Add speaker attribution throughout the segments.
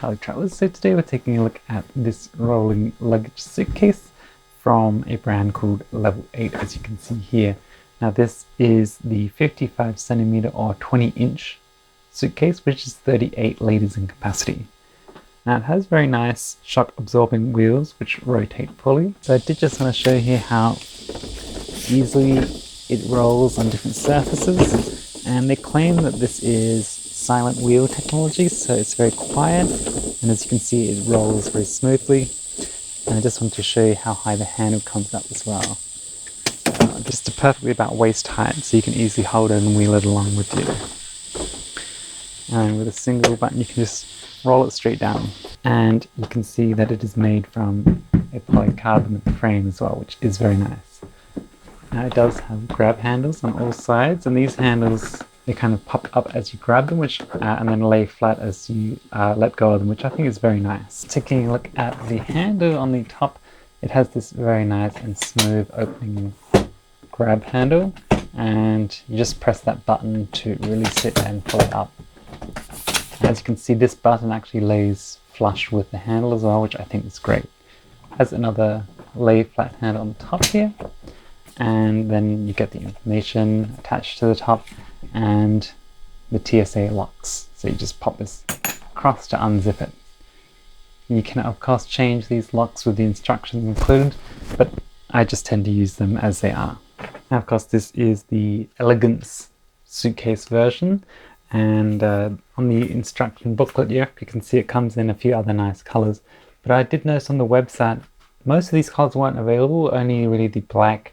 Speaker 1: Hello travellers, so today we're taking a look at this rolling luggage suitcase from a brand called Level 8, as you can see here. Now this is the 55cm or 20-inch suitcase, which is 38 litres in capacity. Now it has very nice shock absorbing wheels which rotate fully. So I did just want to show you here how easily it rolls on different surfaces, and they claim that this is silent wheel technology, so it's very quiet, and as you can see it rolls very smoothly. And I just want to show you how high the handle comes up as well. Just perfectly about waist height, so you can easily hold it and wheel it along with you. And with a single button you can just roll it straight down. And you can see that it is made from a polycarbonate frame as well, which is very nice. Now it does have grab handles on all sides, and these handles, they kind of pop up as you grab them, and then lay flat as you let go of them, which I think is very nice. Taking a look at the handle on the top, it has this very nice and smooth opening grab handle, and you just press that button to release it and pull it up. As you can see, this button actually lays flush with the handle as well, which I think is great. It has another lay flat handle on the top here, and then you get the information attached to the top and the TSA locks. So you just pop this across to unzip it. You can of course change these locks with the instructions included, but I just tend to use them as they are. Now of course this is the Elegance suitcase version, and on the instruction booklet here you can see it comes in a few other nice colors, but I did notice on the website most of these colors weren't available. Only really the black,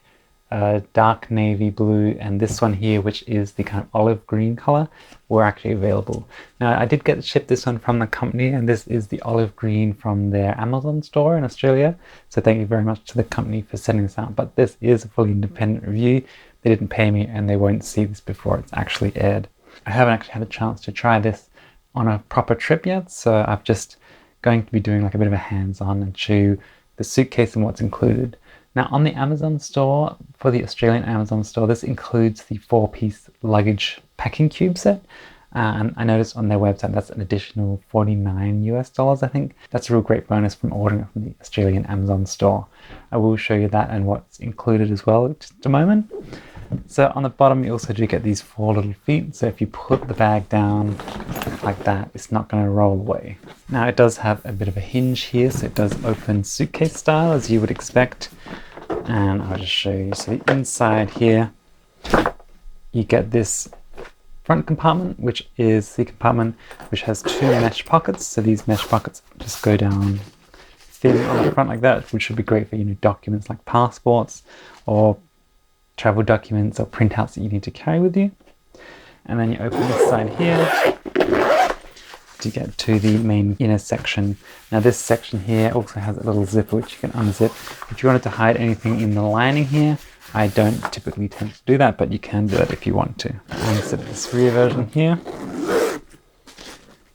Speaker 1: dark navy blue, and this one here, which is the kind of olive green color, were actually available. Now I did get shipped this one from the company, and this is the olive green from their Amazon store in Australia, so thank you very much to the company for sending this out. But this is a fully independent review. They didn't pay me, and they won't see this before it's actually aired. I haven't actually had a chance to try this on a proper trip yet, so I'm just going to be doing like a bit of a hands-on and show you the suitcase and what's included. Now on the Amazon store, for the Australian Amazon store, this includes the 4-piece luggage packing cube set. And I noticed on their website that's an additional $49 US, I think. That's a real great bonus from ordering it from the Australian Amazon store. I will show you that and what's included as well in just a moment. So on the bottom you also do get these 4 little feet, so if you put the bag down like that, it's not going to roll away. Now it does have a bit of a hinge here, so it does open suitcase style as you would expect. And I'll just show you. So the inside here, you get this front compartment, which is the compartment which has 2 mesh pockets. So these mesh pockets just go down thin on the front like that, which would be great for, you know, documents like passports or travel documents or printouts that you need to carry with you. And then you open this side here to get to the main inner section. Now this section here also has a little zipper which you can unzip. If you wanted to hide anything in the lining here, I don't typically tend to do that, but you can do it if you want to. Unzip this rear version here.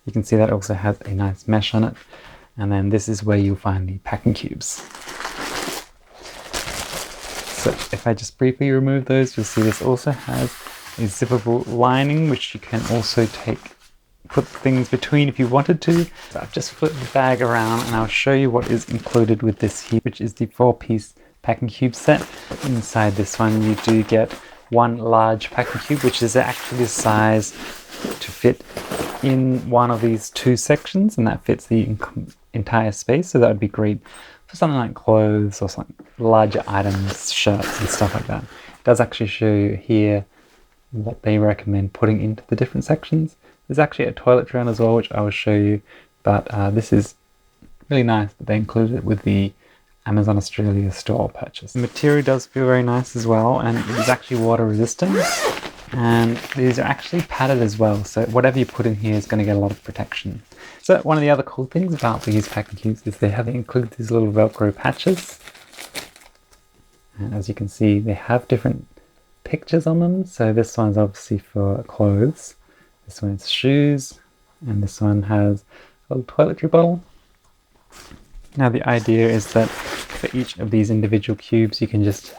Speaker 1: You can see that also has a nice mesh on it. And then this is where you'll find the packing cubes. So if I just briefly remove those, you'll see this also has a zippable lining which you can also put things between if you wanted to. So I've just flipped the bag around and I'll show you what is included with this here, which is the 4-piece packing cube set. Inside this one you do get 1 large packing cube, which is actually the size to fit in one of these 2 sections, and that fits the entire space, so that would be great for something like clothes or something larger items, shirts and stuff like that. It does actually show you here what they recommend putting into the different sections. There's actually a toiletry on as well, which I will show you, but this is really nice that they included it with the Amazon Australia store purchase. The material does feel very nice as well, and it is actually water resistant, and these are actually padded as well, so whatever you put in here is going to get a lot of protection. So one of the other cool things about these packing cubes is they have included these little Velcro patches, and as you can see they have different pictures on them. So this one's obviously for clothes, this one's shoes, and this one has a little toiletry bottle. Now the idea is that for each of these individual cubes you can just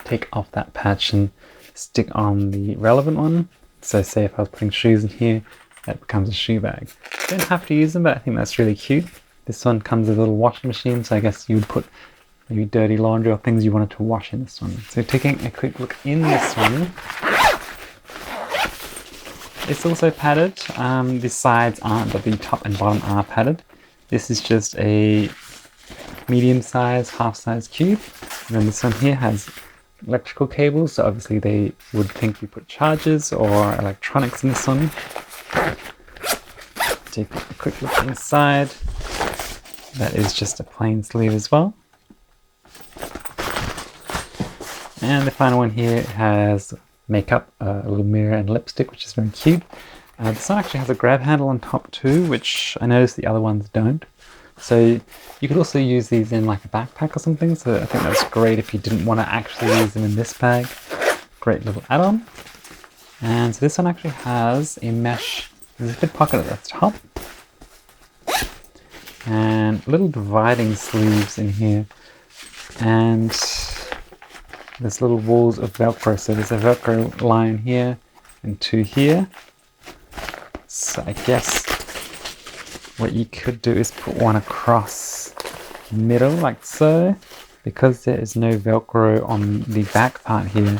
Speaker 1: take off that patch and stick on the relevant one. So say if I was putting shoes in here, that becomes a shoe bag. You don't have to use them, but I think that's really cute. This one comes with a little washing machine, so I guess you would put maybe dirty laundry or things you wanted to wash in this one. So taking a quick look in this one, it's also padded. The sides aren't, but the top and bottom are padded. This is just a medium-sized, half-size cube. And then this one here has electrical cables, so obviously they would think you put chargers or electronics in this one. Take a quick look inside. That is just a plain sleeve as well. And the final one here has makeup, a little mirror and lipstick, which is very cute. This one actually has a grab handle on top too, which I noticed the other ones don't. So you could also use these in like a backpack or something, so I think that's great if you didn't want to actually use them in this bag. Great little add-on. And so this one actually has a mesh zippered pocket at the top. And little dividing sleeves in here. And there's little walls of Velcro, so there's a Velcro line here and two here. So I guess what you could do is put one across the middle like so. Because there is no Velcro on the back part here,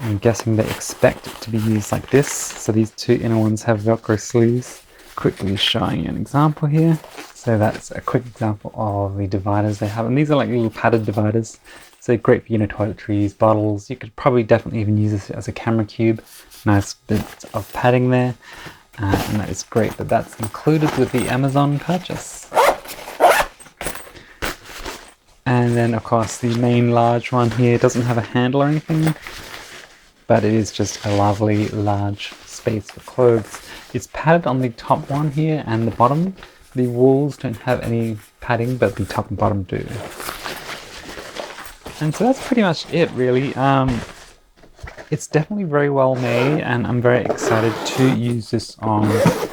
Speaker 1: I'm guessing they expect it to be used like this. So these two inner ones have Velcro sleeves. Quickly showing you an example here. So that's a quick example of the dividers they have, and these are like little padded dividers. So great for, toiletries, bottles. You could probably definitely even use this as a camera cube. Nice bit of padding there, and that is great that that's included with the Amazon purchase. And then of course the main large one here doesn't have a handle or anything, but it is just a lovely large space for clothes. It's padded on the top one here and the bottom. The walls don't have any padding, but the top and bottom do. And so that's pretty much it, really. It's definitely very well made, and I'm very excited to use this on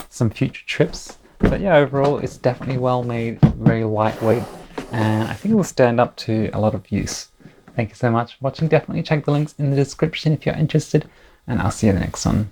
Speaker 1: some future trips. But yeah, overall, it's definitely well made, very lightweight, and I think it will stand up to a lot of use. Thank you so much for watching. Definitely check the links in the description if you're interested, and I'll see you in the next one.